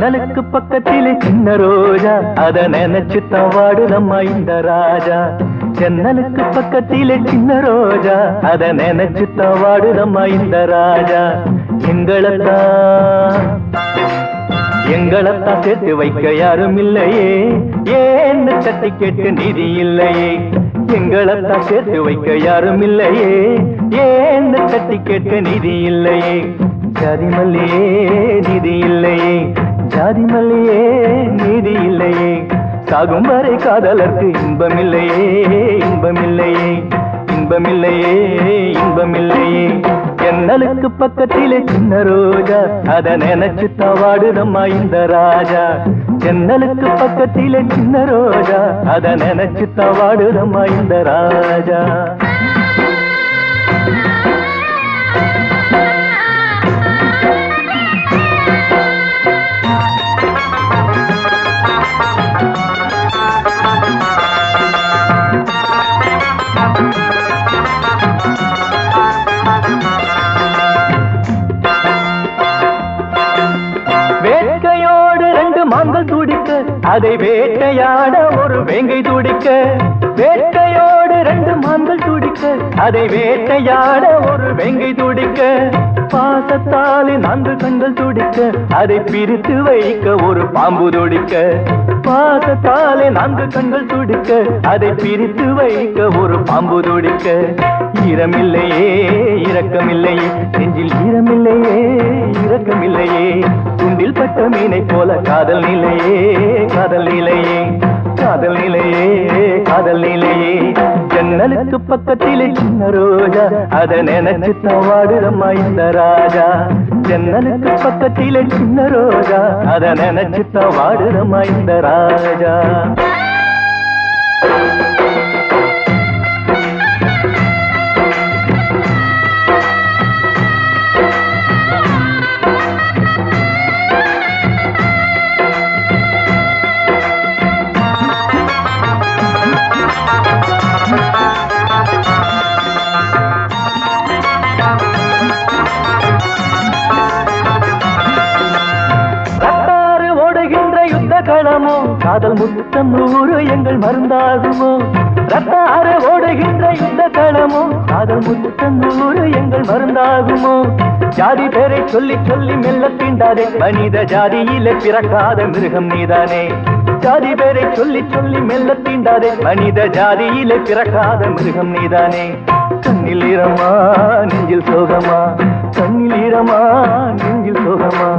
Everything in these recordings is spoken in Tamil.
ஜன்னலுக்கு பக்கத்திலே சின்ன ரோஜா அத நினைச்சு தவாடுதம்மா இந்த ராஜா. ஜன்னலுக்கு பக்கத்திலே சின்ன ரோஜா அத நினைச்சு தவாடுதம்மா இந்த ராஜா. எங்களைத்தான் சேர்த்து வைக்க யாரும் இல்லையே, ஏன்னு தட்டி கேட்டு நிதி இல்லையே. எங்களைத்தான் சேர்த்து வைக்க யாரும் இல்லையே, ஏன்னு தட்டி கேட்க நிதி இல்லையே. ஜாதி மல்லியே நிதி இல்லையே, ஜாதி மல்லியே நீதி இல்லையே. சாகும் வரை காதலர்க்கு இன்பமில்லையே, இன்பமில்லையே, இன்பமில்லையே, இன்பமில்லையே. ஜன்னலுக்கு பக்கத்திலே சின்ன ரோஜா அத நினைச்சு தவாடுதம்மா இந்த ராஜா. ஜன்னலுக்கு பக்கத்திலே சின்ன ரோஜா அத நினைச்சு தவாடுதம்மா இந்த ராஜா. வேட்கையோடு ரெண்டு மான்கள் துடிக்க அதை வேட்டையாட ஒரு வேங்கை துடிக்க. வேட்கையோடு ரெண்டு மான்கள் துடிக்க அதை வேட்டையாட ஒரு வேங்கை துடிக்க. பாசத்தாலே 4 கண்கள் துடிக்க அதை பிரித்து வைக்க ஒரு பாம்பு துடிக்க. பாசத்தாலே 4 கண்கள் துடிக்க அதை பிரித்து வைக்க ஒரு பாம்பு துடிக்க. ஈரமில்லையே இரக்கமில்லையே, நெஞ்சில் ஈரமில்லையே இரக்கமில்லையே. துண்டில் பட்ட மீனை போல காதல் நிலையே, காதல் நிலையே, காதல் நிலையே, காதல் நிலையே. ஜன்னலுக்கு பக்கத்திலே சின்ன ரோஜா அத நினைச்சு தவாடுதம்மா இந்த ராஜா. ஜன்னலுக்கு பக்கத்திலே சின்ன ரோஜா அத நினைச்சு தவாடுதம்மா இந்த ராஜா. களமோ காதல் முத்தம் 100 எங்கள் மருந்தாகுமோ. ரத்தார ஓடுகின்ற இந்த களமோ காதல் முத்தம் 100 எங்கள் மருந்தாகுமோ. ஜாதி பேரை சொல்லி சொல்லி மெல்ல தீண்டாதே, மனித ஜாதியிலே பிறக்காத மிருகம் நீதானே. ஜாதி பேரை சொல்லி சொல்லி மெல்ல தீண்டாதே, மனித ஜாதியிலே பிறக்காத மிருகம் நீதானே. கண்ணில் ஈரமா நெஞ்சில் சோகமா, கண்ணில் ஈரமா நெஞ்சில் சோகமா.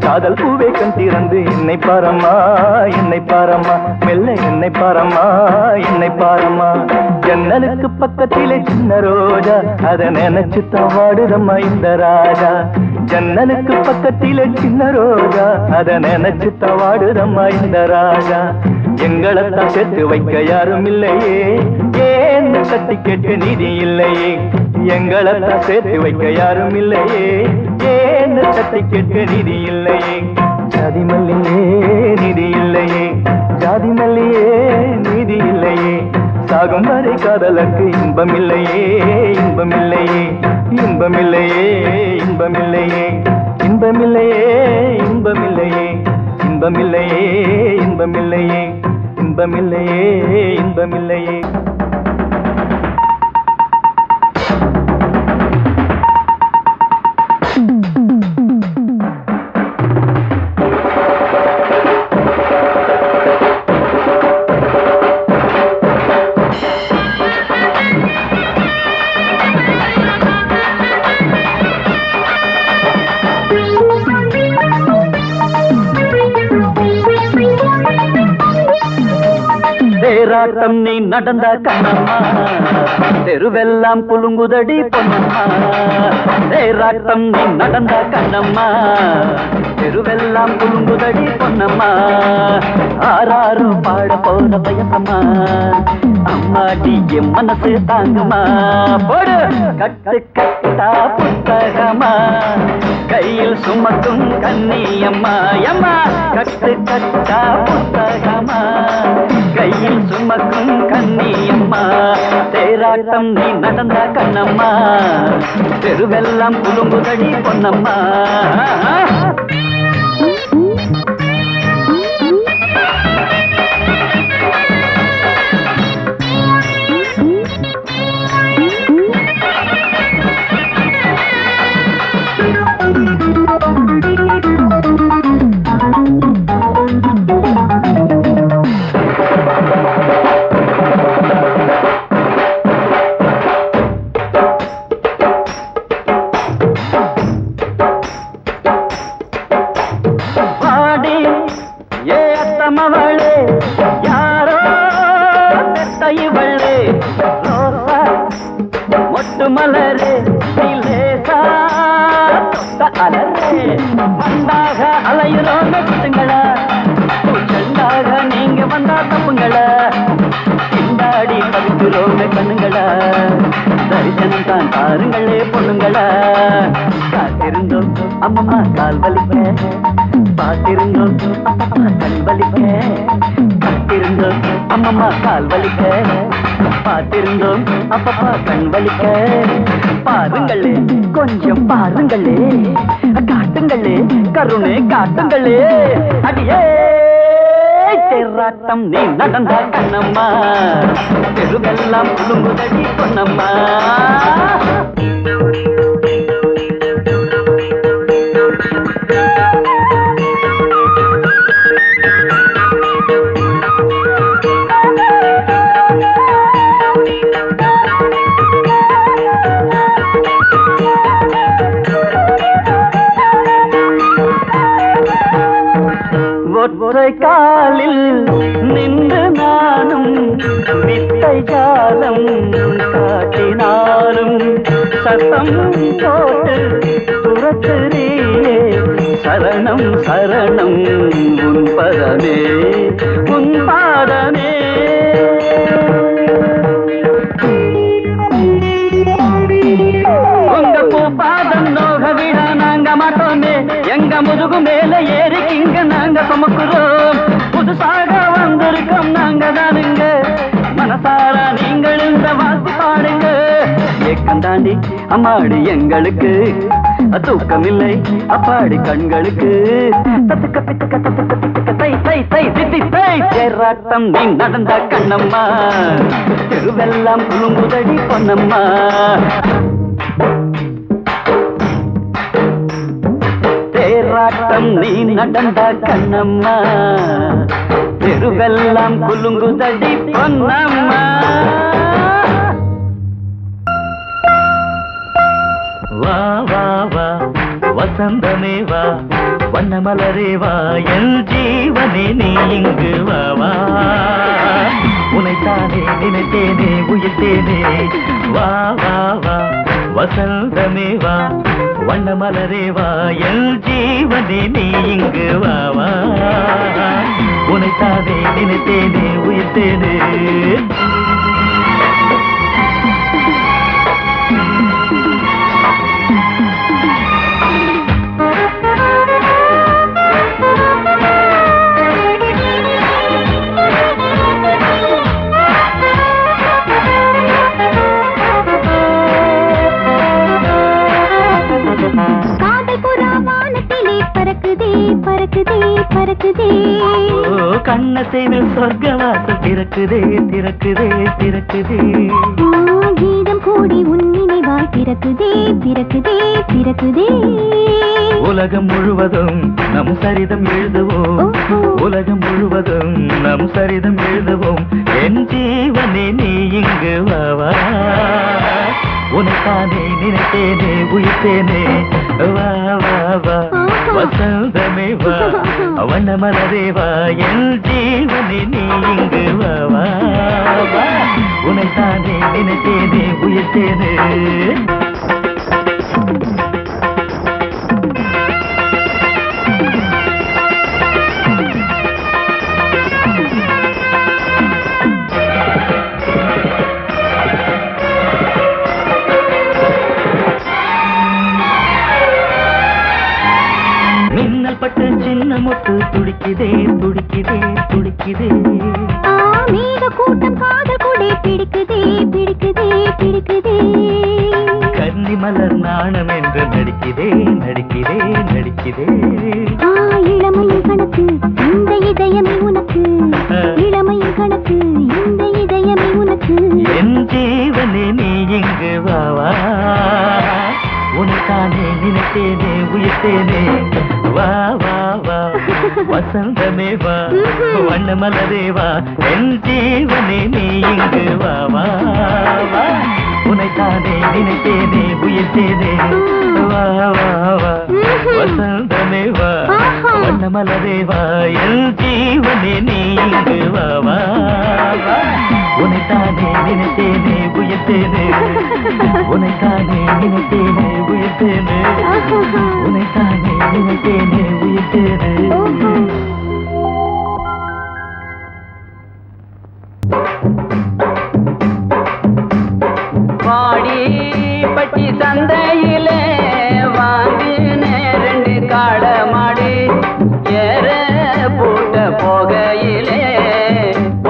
காதல் பூவே கண் திறந்து என்னை பாரம்மா, என்னை பாரம்மா, மெல்ல என்னை பாரம்மா, என்னை பாரம்மா. ஜன்னலுக்கு பக்கத்திலே சின்ன ரோஜா அத நினைச்சு தவாடுதம்மா இந்த ராஜா. ஜன்னலுக்கு பக்கத்திலே சின்ன ரோஜா அத நினைச்சு தவாடுதம்மா இந்த ராஜா. எங்களைத்தான் சேர்த்து வைக்க யாரும் இல்லையே, ஏன்னு தட்டி கேட்க நிதி இல்லையே. எங்களைத்தான் சேர்த்து வைக்க யாரும் இல்லையே, ஏன்னு தட்டி கேட்க நிதி இல்லையே. ஜாதி மல்லியே நிதி இல்லையே, ஜாதி மல்லியே நீதி இல்லையே. சாகும் வரை காதலுக்கு இன்பமில்லையே, இன்பமில்லையே, இன்பமில்லையே, இன்பமில்லையே, இன்பமில்லையே, இன்பமில்லையே, இன்பமில்லையே, இன்பமில்லையே, இன்பமில்லையே, இன்பமில்லையே. தேராட்டம் நீ நடந்த கண்ணம்மா, தெருவெல்லாம் புலுங்குதடி பொன்னம்மா. தேராட்டம் நீ நடந்த கண்ணம்மா, தெருவெல்லாம் புலுங்குதடி பொன்னம்மா. ஆறாரும் பாட போற பயசம்மா, அம்மாடி என் மனசு தாங்குமா. போடு கட்டு கட்டா புத்தகமா, கையில் சுமக்கும் கண்ணியம்மா. எம்மா கட்டு கட்டா புத்தகமா, கையில் சுமக்கும் கண்ணியம்மா. தேராட்டம் நீ நடந்த கண்ணம்மா, தெருவெல்லாம் புலுங்குதடி பொன்னம்மா. அலரே மண்டாக அலையுறோங்க குத்துங்களா செண்டாக நீங்க வந்தா தப்புங்களா திண்டாடி பவித்துறோங்க கண்ணுங்களா தரிசனம் தான் பாருங்களே பொண்ணுங்களா காத்திருந்தோம் அம்மம்மா கால் வலிக்க பார்த்திருந்தோம் அப்பப்பா கண் வலிக்க காத்திருந்தோம் அம்மம்மா கால் வலிக்க பார்த்திருந்தோம் அப்பப்பா கண் வலிக்க பாருங்களே கொஞ்சம் பாருங்களே காட்டுங்களே கருணை காட்டுங்களே அடியே தேராட்டம் நீ நடந்த கண்ணம்மா தெருவெல்லாம் குடும்புதடி பொன்னம்மா ஒற்றை காலில் நின்று நானும் வித்தை ஜாலம் காட்டினாலும் சத்தம் போட்டு துரத்துறியே சரணம் சரணம் உன் பதமே உன் பாதமே உங்க பூபாதம் நோக விட நாங்க மாட்டோமே எங்க முதுகு மேல ஏறி இங்க நாங்க சுமக்குறோம் புதுசாக வந்திருக்கோம் நாங்க தானுங்க மனசார நீங்கள் இந்த வாழ்த்து பாடுங்க ஏக்கம் தாண்டி அம்மாடி எங்களுக்கு தூக்கமில்லை அப்பாடி கண்களுக்கு தத்துக்க பித்துக்க தத்துக்க பித்துக்க தை தை தை தித்தி தை தேராட்டம் நீ நடந்த கண்ணம்மா தெருவெல்லாம் குழுங்குதடி பொன்னம்மா தேராட்டம் நீ நடந்த கண்ணம்மா தெருவெல்லாம் குலுங்குதடி பொன்னம்மா வா வா வா வசந்தமே வா வண்ணமலரே வா என் ஜீவனே நீ இங்கு வா வா உனைத்தானே நினைத்தேனே உயிர்த்தேனே வா வா வா வசந்தமே வா வண்ணமலரே வா என் ஜீவனே நீ இங்கு வா வா உனைத்தானே நினைத்தேனே உயிர்த்தேனே கண்ணசைவில் சொர்க்கவாசல் திறக்குதே திறக்குதே திறக்குதே கீதம் கூடி உன் நினைவாய் பிறக்குதே பிறக்குதே பிறக்குதே உலகம் முழுவதும் நம் சரிதம் எழுதுவோம் உலகம் முழுவதும் நம் சரிதம் எழுதுவோம் என் ஜீவனே நீ இங்கு வா வா உனைத்தானே நினைத்தேனே உயிர்த்தேனே வா வா வா வசந்தமே வா வண்ணமலரே வா என் ஜீவனே நீ இங்கு வா வா வா உனைத்தானே நினைத்தேனே உயிர்த்தேனே பட்டு சின்ன மொட்டு துடிக்குதே துடிக்குதே துடிக்குதே மேக கூட்டம் காதல் கூட பிடிக்குதே பிடிக்குதே பிடிக்குதே கன்னி மலர் நாணம் என்று நடிக்குதே நடிக்குதே நடிக்குதே இளமையின் கணக்கு இந்த இதயமே உனக்கு இளமையின் கணக்கு இந்த இதயமே உனக்கு என் ஜீவனே நீ இங்கு வா வா உனக்கானே நினைத்தேனே உயிர்த்தேனே வா வா வா வசந்தமே வா வண்ணமலரே வா என் ஜீவனே நீ இங்கு வா வா வா உனைத்தானே நினைத்தேனே உயிர்த்தேனே வா வா வா வசந்தமே வா வண்ணமலரே வா என் ஜீவனே நீ இங்கு வா வா வா உனைத்தானே நினைத்தேனே உயிர்த்தேனே உனைத்தானே நினைத்தேனே உயிர்த்தேனே உனைத்தானே ஏது வாடி பட்டி சந்தையிலே வாங்கின 2 காளை மாடு ஏற போட்ட போகையிலே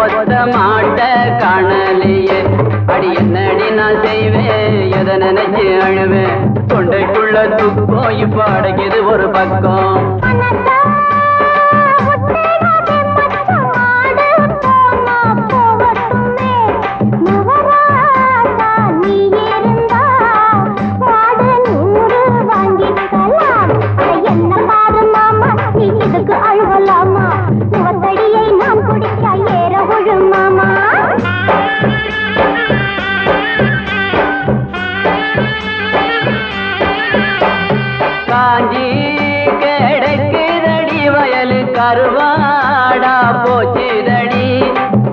ஒத்த மாட்ட காணலையே அடி என்னடி நான் செய்வேன் எதை நினைச்சு அழுவேன் தொண்டைக்குள்ள துக்கம் இப்ப அடைக்குது ஒரு பக்கம் காஞ்சி கிடக்குதடி வயலு கருவாடா போச்சுதடி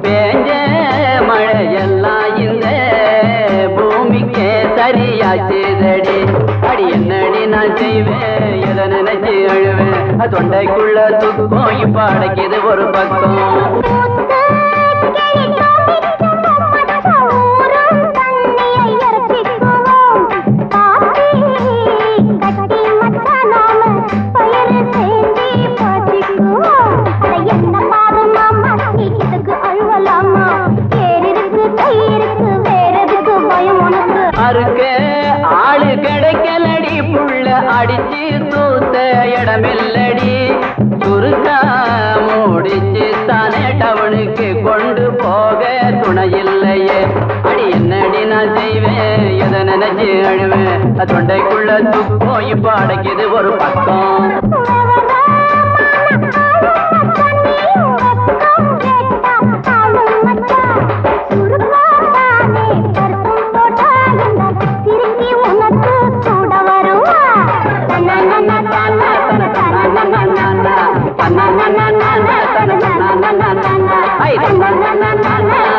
பேஞ்ச மழையெல்லாம் இந்த பூமிக்கே சரியாச்சுதடி அடி என்னடி நான் செய்வேன் எதை நினைச்சு அழுவேன் தொண்டைக்குள்ள துக்கம் இப்ப அடைக்குது ஒரு பக்கம் அறுக்க ஆளு கிடைக்கலடி புள்ள அடிச்சு தூத்த இடமில்லடி சுருக்கா முடிச்சு தானே டவுனுக்கு கொண்டு போக துணை இல்லையே அடி என்னடி நான் செய்வேன் எதை நினைச்சு அழுவேன் தொண்டைக்குள்ள துக்கம் இப்ப அடைக்குது ஒரு பக்கம் na na na na na